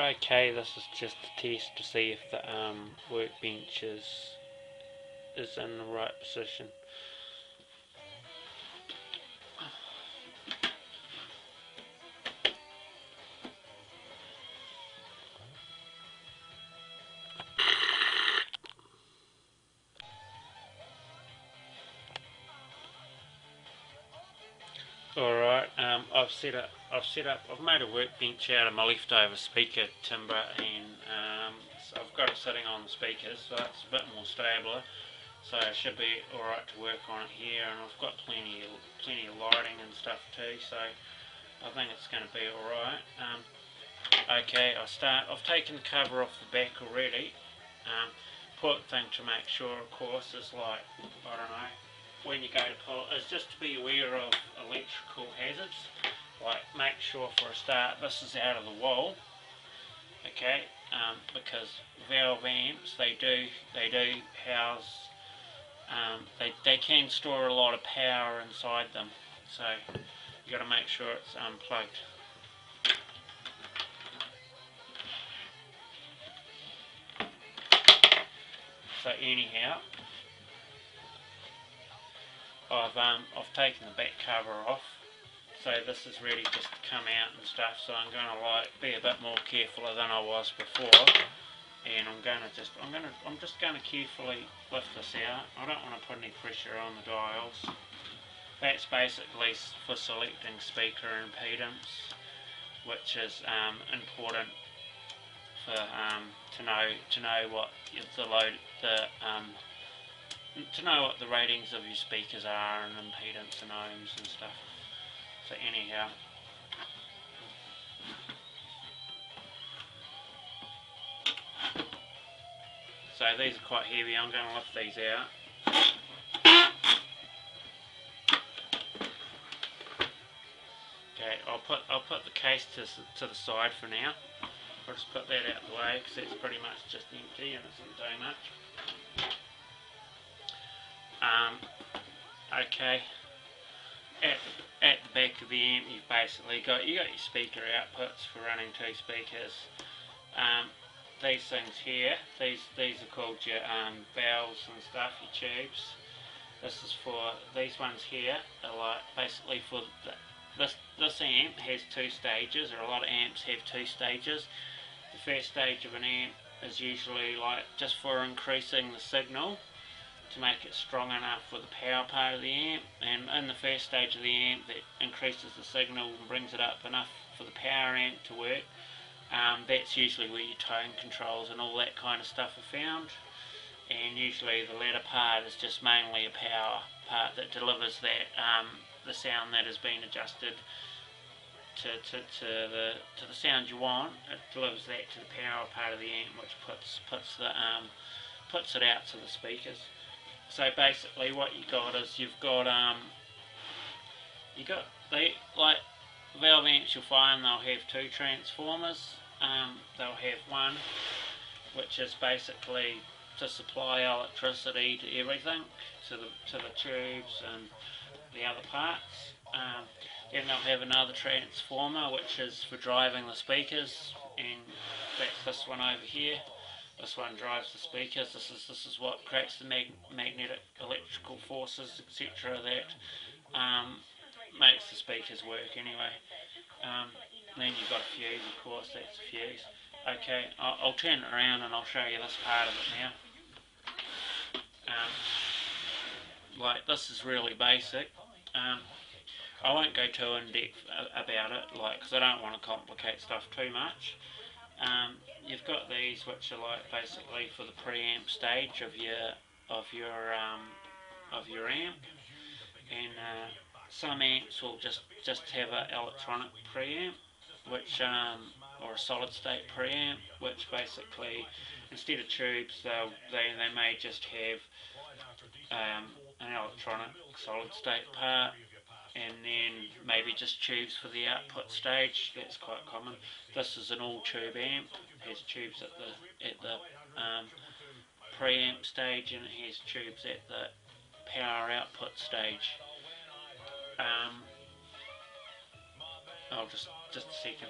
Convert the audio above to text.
Okay, this is just a test to see if the workbench is in the right position. Alright, I've made a workbench out of my leftover speaker timber, and so I've got it sitting on the speakers, so it's a bit more stable. So it should be alright to work on it here, and I've got plenty of lighting and stuff too, so I think it's going to be alright. Okay, I've taken the cover off the back already. Important thing to make sure, of course, is like, I don't know, when you go to pull it, is just to be aware of electrical hazards. Like, make sure for a start this is out of the wall, okay, because valve amps, they do house, they can store a lot of power inside them, so you got to make sure it's unplugged. So anyhow, I've taken the back cover off, so this is ready just to come out and stuff. So I'm going to like be a bit more careful than I was before, and I'm just going to carefully lift this out. I don't want to put any pressure on the dials. That's basically for selecting speaker impedance, which is important for to know what the load to know what the ratings of your speakers are and impedance and ohms and stuff. So anyhow, so these are quite heavy. I'm going to lift these out. Okay, I'll put the case to the side for now. I'll just put that out of the way because it's pretty much just empty and it isn't doing much. Okay, at the back of the amp you've basically got your speaker outputs for running two speakers. These things here, these are called your valves and stuff, your tubes. This is for, these ones here are like basically for this amp has two stages, or a lot of amps have two stages. The first stage of an amp is usually like just for increasing the signal to make it strong enough for the power part of the amp, and in the first stage of the amp that increases the signal and brings it up enough for the power amp to work. That's usually where your tone controls and all that kind of stuff are found, and usually the latter part is just mainly a power part that delivers that the sound that has been adjusted to the sound you want. It delivers that to the power part of the amp, which puts it out to the speakers. So basically what you got is you've got like valve amps, you'll find they'll have two transformers. They'll have one which is basically to supply electricity to everything, to the tubes and the other parts. Then they'll have another transformer which is for driving the speakers, and that's this one over here. This one drives the speakers. This is what creates the magnetic electrical forces, etc. that makes the speakers work anyway. Then you've got a fuse, of course, that's a fuse. Okay, I'll turn it around and I'll show you this part of it now. Like, this is really basic. I won't go too in depth about it, like, because I don't want to complicate stuff too much. You've got these which are like basically for the preamp stage of your amp, and some amps will just have an electronic preamp, which or a solid state preamp, which basically instead of tubes they may just have an electronic solid state part, and then maybe just tubes for the output stage. That's quite common. This is an all tube amp. It has tubes at the preamp stage, and it has tubes at the power output stage. I'll just a second.